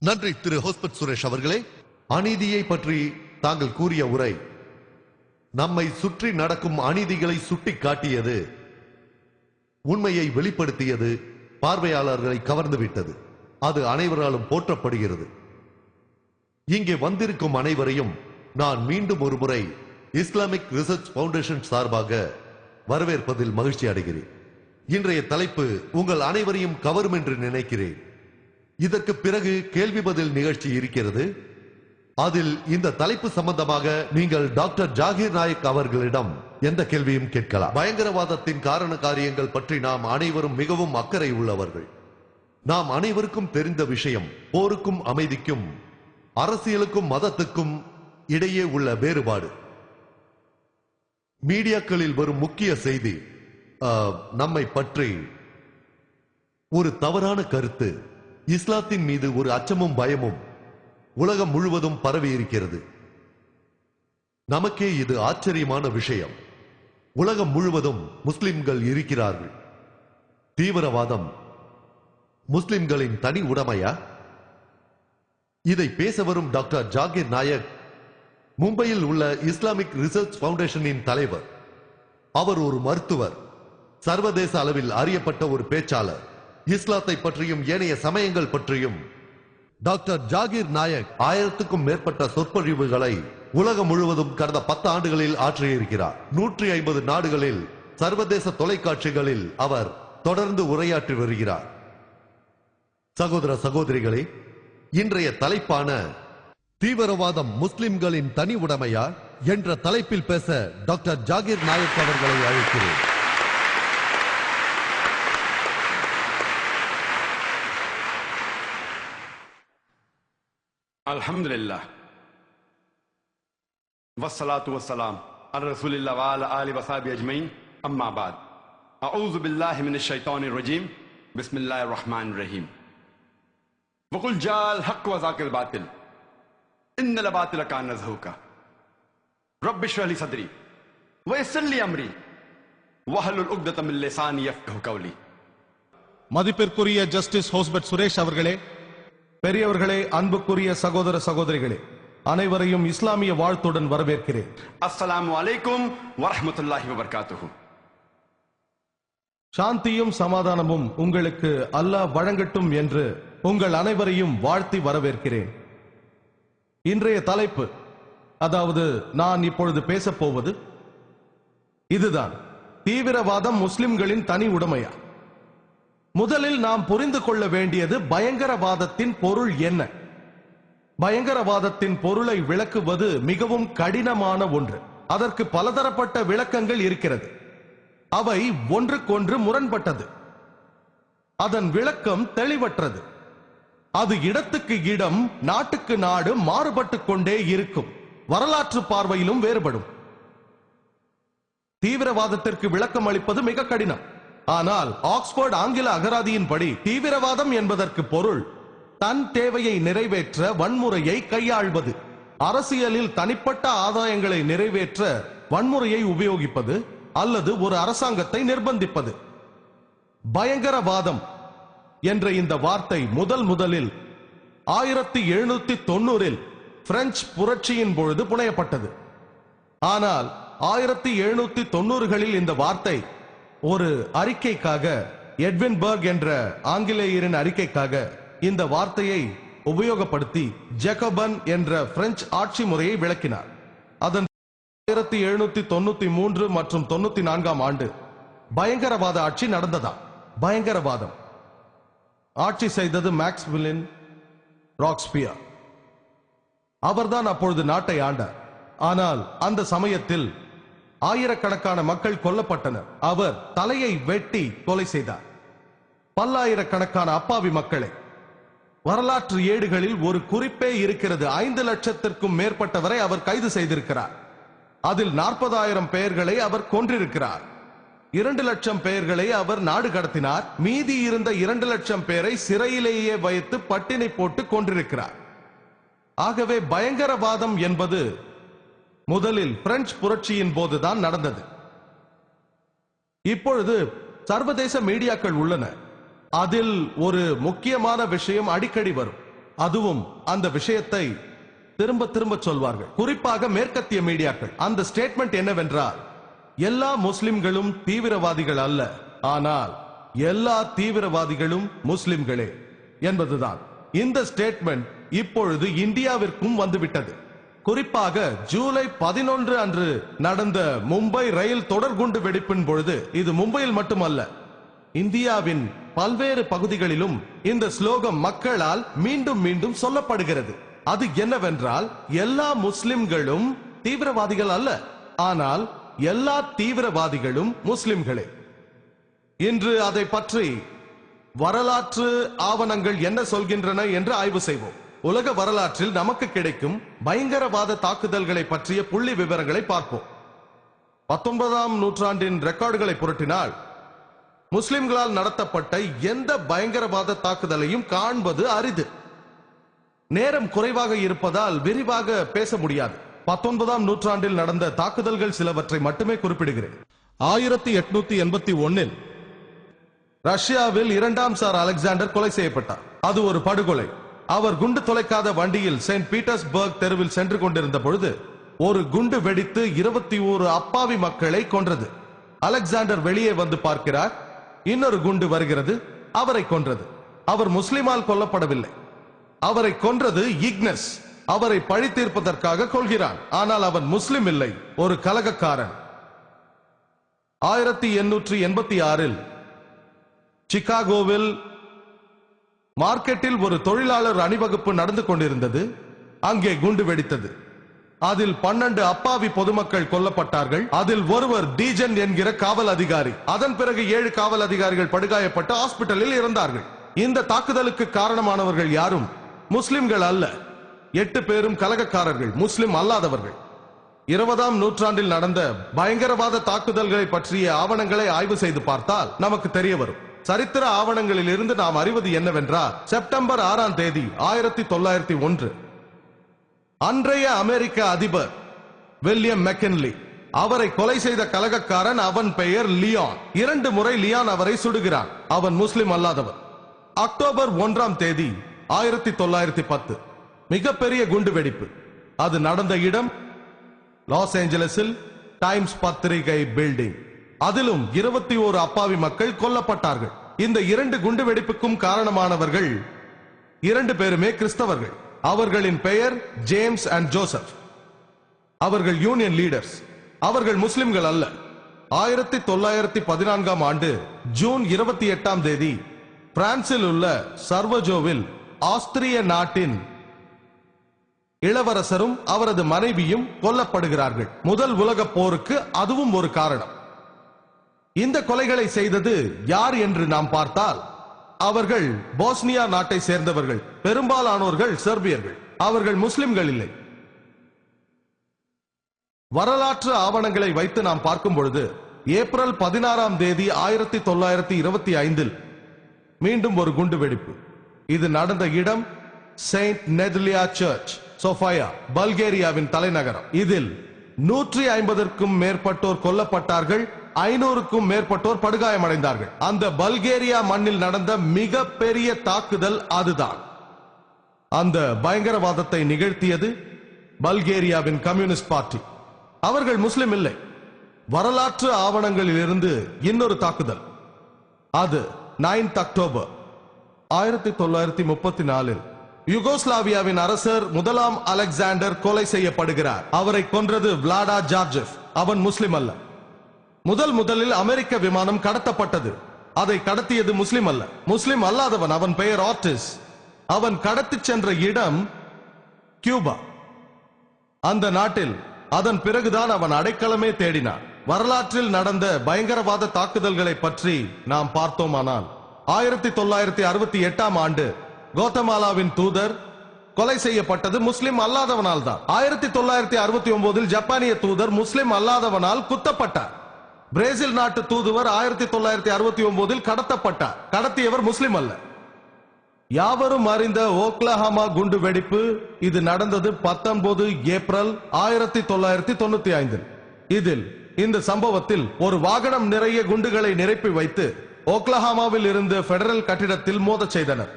நன்றி திரு ஹோஸ்பட் சுரேஷ் அவர்களே. அநீதியை பற்றி தாங்கள் கூறிய உரை நம்மை சுற்றி நடக்கும் அநீதிகளை சுட்டி காட்டியது, உண்மையை வெளிப்படுத்தியது, பார்வையாளர்களை கவர்ந்துவிட்டது. அது அனைவராலும் போற்றப்படுகிறது. இங்கே வந்திருக்கும் அனைவரையும் நான் மீண்டும் ஒரு முறை இஸ்லாமிக் ரிசர்ச் பவுண்டேஷன் சார்பாக வரவேற்பதில் மகிழ்ச்சி அடைகிறேன். இன்றைய தலைப்பு உங்கள் அனைவரையும் கவரும் என்று நினைக்கிறேன். இதற்கு பிறகு கேள்வி பதில் நிகழ்ச்சி இருக்கிறது. அதில் இந்த தலைப்பு சம்பந்தமாக நீங்கள் டாக்டர் ஜாகிர் நாயக் அவர்களிடம் எந்த கேள்வியும் கேட்கலாம். பயங்கரவாதத்தின் காரண காரியங்கள் பற்றி நாம் அனைவரும் மிகவும் அக்கறை உள்ளவர்கள். நாம் அனைவருக்கும் தெரிந்த விஷயம், போருக்கும் அமைதிக்கும் அரசியலுக்கும் மதத்துக்கும் இடையே உள்ள வேறுபாடு. மீடியாக்களில் வரும் முக்கிய செய்தி நம்மை பற்றி ஒரு தவறான கருத்து, இஸ்லாத்தின் மீது ஒரு அச்சமும் பயமும் உலகம் முழுவதும் பரவி இருக்கிறது. நமக்கே இது ஆச்சரியமான விஷயம். உலகம் முழுவதும் முஸ்லிம்கள் இருக்கிறார்கள். தீவிரவாதம் முஸ்லிம்களின் தனி உடைமையா? இதை பேச வரும் டாக்டர் ஜாகிர் நாயக் மும்பையில் உள்ள இஸ்லாமிக் ரிசர்ச் பவுண்டேஷனின் தலைவர். அவர் ஒரு மருத்துவர், சர்வதேச அளவில் அறியப்பட்ட ஒரு பேச்சாளர். இஸ்லாத்தை பற்றியும் ஏனைய சமயங்கள் பற்றியும் டாக்டர் ஜாகிர் நாயக் 1000க்கும் மேற்பட்ட சொற்பொழிவுகளை உலகம் முழுவதும் கடந்த 10 ஆண்டுகளில் ஆற்றியிருக்கிறார். 150 நாடுகளில் சர்வதேச தொலைக்காட்சிகளில் அவர் தொடர்ந்து உரையாற்றி வருகிறார். சகோதர சகோதரிகளே, இன்றைய தலைப்பான தீவிரவாதம் முஸ்லிம்களின் தனி உடைமையா என்ற தலைப்பில் பேச டாக்டர் ஜாகிர் நாயக் அவர்களை அழைக்கிறேன். अल्हम्दुलिल्लाह वस्सलातु वस्सलाम अला रसूलिल्लाह व अला आलिहि व सहाबिहि अजमईन अम्मा बाद अऊज़ु बिल्लाहि मिनश शैतानिर रजीम बिस्मिल्लाहिर रहमानिर रहीम वकुल जाल हक़ व ज़ाक़िल बातिल इन्नल बातिल कान ज़हूका रब्बि इश्रह ली सदरी व यस्सिर ली अमरी वहलुल उक़दतम मिन लिसानी यफ़क़हू क़ौली. மதிப்பிற்குரிய ஜஸ்டிஸ் ஹோஸ்பட் சுரேஷ் அவர்களே, பெரியவர்களே, அன்புக்குரிய சகோதர சகோதரிகளே, அனைவரையும் இஸ்லாமிய வாழ்த்துடன் வரவேற்கிறேன். அஸ்ஸலாமு அலைக்கும் வரஹ்மத்துல்லாஹி வபரகாத்துஹு. சாந்தியும் சமாதானமும் உங்களுக்கு அல்லாஹ் வழங்கட்டும் என்று உங்கள் அனைவரையும் வாழ்த்தி வரவேற்கிறேன். இன்றைய தலைப்பு, அதாவது நான் இப்பொழுது பேசப் போவது இதுதான்: தீவிரவாதம் முஸ்லிம்களின் தனி உடைமையா? முதலில் நாம் புரிந்து கொள்ள வேண்டியது பயங்கரவாதத்தின் பொருள் என்ன. பயங்கரவாதத்தின் பொருளை விளக்குவது மிகவும் கடினமான ஒன்று. அதற்கு பலதரப்பட்ட விளக்கங்கள் இருக்கிறது. அவை ஒன்றுக்கொன்று முரண்பட்டது. அதன் விளக்கம் தெளிவற்றது. அது இடத்துக்கு இடம், நாட்டுக்கு நாடு மாறுபட்டு கொண்டே இருக்கும். வரலாற்று பார்வையிலும் வேறுபடும். தீவிரவாதத்திற்கு விளக்கம் அளிப்பது மிக கடினம். ஆனால் ஆக்ஸ்போர்ட் ஆங்கில அகராதியின்படி தீவிரவாதம் என்பதற்கு பொருள் தன் தேவையை நிறைவேற்ற வன்முறையை கையாள்வது, அரசியலில் தனிப்பட்ட ஆதாயங்களை நிறைவேற்ற வன்முறையை உபயோகிப்பது, அல்லது ஒரு அரசாங்கத்தை நிர்பந்திப்பது. பயங்கரவாதம் என்ற இந்த வார்த்தை முதலில் 1790 பிரெஞ்சு புரட்சியின் பொழுது புனையப்பட்டது. ஆனால் 1790களில் இந்த வார்த்தை ஒரு அறிக்கைக்காக, எட்வின் பர்க் என்ற ஆங்கிலேயரின் அறிக்கைக்காக இந்த வார்த்தையை உபயோகப்படுத்தி ஜேக்கபன் என்ற பிரெஞ்சு ஆட்சி முறையை விளக்கினார். அதன் 1793 மற்றும் 94ஆம் ஆண்டு பயங்கரவாத ஆட்சி நடந்ததா? பயங்கரவாதம் ஆட்சி செய்தது மேக்ஸ்மில்லன் ராக்ஸ்பியர். அவர்தான் அப்பொழுது நாட்டை ஆண்டார். ஆனால் அந்த சமயத்தில் ஆயிரக்கணக்கான மக்கள் கொல்லப்பட்டனர். அவர் தலையை வெட்டி கொலை செய்தார். பல்லாயிரக்கணக்கான அப்பாவி மக்களை. வரலாற்று ஏடுகளில் ஒரு குறிப்பே இருக்கிறது. 5 லட்சத்திற்கும் மேற்பட்டவரை அவர் கைது செய்திருக்கிறார். அதில் 40,000 பெயர்களை அவர் கொன்றிருக்கிறார். 2 லட்சம் பெயர்களை அவர் நாடு கடத்தினார். மீதி இருந்த 2 லட்சம் பேரை சிறையிலேயே வைத்து பட்டினி போட்டு கொன்றிருக்கிறார். ஆகவே பயங்கரவாதம் என்பது முதலில் பிரெஞ்சு புரட்சியின் போதுதான் நடந்தது. இப்பொழுது சர்வதேச மீடியாக்கள் உள்ளன. அதில் ஒரு முக்கியமான விஷயம் அடிக்கடி வரும். அதுவும் அந்த விஷயத்தை திரும்ப திரும்ப சொல்வார்கள். குறிப்பாக மேற்கத்திய மீடியாக்கள். அந்த ஸ்டேட்மெண்ட் என்னவென்றால், எல்லா முஸ்லிம்களும் தீவிரவாதிகள் அல்ல, ஆனால் எல்லா தீவிரவாதிகளும் முஸ்லிம்களே என்பதுதான். இந்த ஸ்டேட்மெண்ட் இப்பொழுது இந்தியாவிற்கும் வந்துவிட்டது. குறிப்பாக ஜூலை 11 அன்று நடந்த மும்பை ரயில் தொடர்குண்டு வெடிப்பின் பொழுது, இது மும்பையில் மட்டுமல்ல, இந்தியாவின் பல்வேறு பகுதிகளிலும் இந்த ஸ்லோகம் மக்களால் மீண்டும் மீண்டும் சொல்லப்படுகிறது. அது என்னவென்றால், எல்லா முஸ்லிம்களும் தீவிரவாதிகள் அல்ல, ஆனால் எல்லா தீவிரவாதிகளும் முஸ்லிம்களே. இன்று அதை பற்றி வரலாற்று ஆவணங்கள் என்ன சொல்கின்றன என்று ஆய்வு செய்வோம். உலக வரலாற்றில் நமக்கு கிடைக்கும் பயங்கரவாத தாக்குதல்களை பற்றிய புள்ளி விவரங்களை பார்ப்போம். 19ஆம் நூற்றாண்டின் ரெக்கார்டுகளை புரட்டினால் முஸ்லிம்களால் நடத்தப்பட்ட எந்த பயங்கரவாத தாக்குதலையும் காண்பது அரிது. நேரம் குறைவாக இருப்பதால் விரிவாக பேச முடியாது. 19ஆம் நூற்றாண்டில் நடந்த தாக்குதல்கள் சிலவற்றை மட்டுமே குறிப்பிடுகிறேன். 1881 ரஷ்யாவில் 2ஆம் சார் அலெக்சாண்டர் கொலை செய்யப்பட்டார். அது ஒரு படுகொலை. அவர் குண்டு தொலைக்காத வண்டியில் செயின்ட் பீட்டர்ஸ்பர்க் தெருவில் சென்று கொண்டிருந்த பொழுது ஒரு குண்டு வெடித்து 21 அப்பாவி மக்களை கொன்றது. அலெக்சாண்டர் வெளியே வந்து பார்க்கிறார். இன்னொரு குண்டு வருகிறது, அவரை கொன்றது. அவர் முஸ்லிமால் கொல்லப்படவில்லை, அவரை கொன்றது இக்னஸ். அவரை பழி தீர்ப்பதற்காக கொள்கிறான், ஆனால் அவன் முஸ்லிம் இல்லை, ஒரு கலகக்காரன். 1886 சிகாகோவில் மார்க்கெட்டில் ஒரு தொழிலாளர் அணிவகுப்பு நடந்து கொண்டிருந்தது. அங்கே குண்டு வெடித்தது. அதில் 12 அப்பாவி பொதுமக்கள் கொல்லப்பட்டார்கள். அதில் ஒருவர் டீஜன் என்கிற காவல் அதிகாரி. அதன் பிறகு 7 காவல் அதிகாரிகள் படுகாயப்பட்டு ஹாஸ்பிட்டலில் இறந்தார்கள். இந்த தாக்குதலுக்கு காரணமானவர்கள் யாரும் முஸ்லிம்கள் அல்ல. 8 பேரும் கலகக்காரர்கள், முஸ்லிம் அல்லாதவர்கள். 20ஆம் நூற்றாண்டில் நடந்த பயங்கரவாத தாக்குதல்களை பற்றிய ஆவணங்களை ஆய்வு செய்து பார்த்தால் நமக்கு தெரிய வரும். சரித்திர ஆவணங்களில் இருந்து நாம் அறிவது என்னவென்றால், செப்டம்பர் 6ஆம் தேதி 1901 அன்றைய அமெரிக்க அதிபர் வில்லியம் மெக்கின்லி, அவரை கொலை செய்த கலகக்காரன், அவன் பெயர் லியான். 2 முறை லியான் அவரை சுடுகிறான். அவன் முஸ்லிம் அல்லாதவர். அக்டோபர் 1ஆம் தேதி 1910 மிகப்பெரிய குண்டு வெடிப்பு. அது நடந்த இடம் லாஸ் ஏஞ்சலஸில் டைம்ஸ் பத்திரிகை பில்டிங். அதிலும் 21 அப்பாவி மக்கள் கொல்லப்பட்டார்கள். இந்த 2 குண்டு வெடிப்புக்கும் காரணமானவர்கள் 2 பேருமே கிறிஸ்தவர்கள். அவர்களின் பெயர் ஜேம்ஸ் அண்ட் ஜோசப். அவர்கள் யூனியன் லீடர்ஸ். அவர்கள் முஸ்லிம்கள் அல்ல. 1914ஆம் ஆண்டு ஜூன் 28ஆம் தேதி பிரான்சில் உள்ள சர்வஜோவில் ஆஸ்திரிய நாட்டின் இளவரசரும் அவரது மனைவியும் கொல்லப்படுகிறார்கள். முதல் உலக போருக்கு அதுவும் ஒரு காரணம். இந்த கொலைகளை செய்தது யார் என்று நாம் பார்த்தால், அவர்கள் போஸ்னியா நாட்டை சேர்ந்தவர்கள். பெரும்பாலானோர்கள் செர்பியர்கள். அவர்கள் முஸ்லிம்கள் இல்லை. வரலாற்று ஆவணங்களை வைத்து நாம் பார்க்கும் பொழுது ஏப்ரல் 16ஆம் தேதி 1925 மீண்டும் ஒரு குண்டு வெடிப்பு. இது நடந்த இடம் செயின்ட் நெதுலியா சர்ச், சோஃபியா, பல்கேரியாவின் தலைநகரம். இதில் 150க்கும் மேற்பட்டோர் கொல்லப்பட்டார்கள். 500க்கும் மேற்பட்டோர் படுகாயமடைந்தார்கள். அந்த பல்கேரியா மண்ணில் நடந்த மிக பெரிய தாக்குதல் அதுதான். அந்த பயங்கரவாதத்தை நிகழ்த்தியது பல்கேரியாவின் கம்யூனிஸ்ட் பார்ட்டி. அவர்கள் முஸ்லிம் இல்லை. வரலாற்று ஆவணங்களில் இருந்து இன்னொரு தாக்குதல். அது 9 அக்டோபர் 1934 யுகோஸ்லாவியாவின் அரசர் 1ஆம் அலெக்சாண்டர் கொலை செய்யப்படுகிறார். அவரை கொன்றது விளாடா ஜார்ஜெஃப். அவன் முஸ்லிம் அல்ல. முதலில் அமெரிக்க விமானம் கடத்தப்பட்டது. அதை கடத்தியது முஸ்லிம் அல்ல, முஸ்லிம் அல்லாதவன். அவன் பெயர் ஆர்டிஸ். அவன் கடத்தி சென்ற இடம் கியூபா. அந்த நாட்டில் அதன் பிறகுதான் அவன் அடைக்கலமே தேடினான். வரலாற்றில் நடந்த பயங்கரவாத தாக்குதல்களை பற்றி நாம் பார்த்தோமானால், 1968ஆம் ஆண்டு கோத்தமாலாவின் தூதர் கொலை செய்யப்பட்டது முஸ்லிம் அல்லாதவனால் தான். 1969இல் ஜப்பானிய தூதர் முஸ்லிம் அல்லாதவனால் குத்தப்பட்டார். பிரேசில் நாட்டு தூதுவர் 1969இல் கடத்தப்பட்டார். கடத்தியவர் முஸ்லிம் அல்ல. யாவரும் அறிந்த ஓக்லஹாமா குண்டு வெடிப்பு, இது நடந்தது 19 ஏப்ரல் 1995. இதில் இந்த சம்பவத்தில் ஒரு வாகனம் நிறைய குண்டுகளை நிரப்பி வைத்து ஓக்லஹாமாவில் இருந்து பெடரல் கட்டிடத்தில் மோதச் செய்தனர்.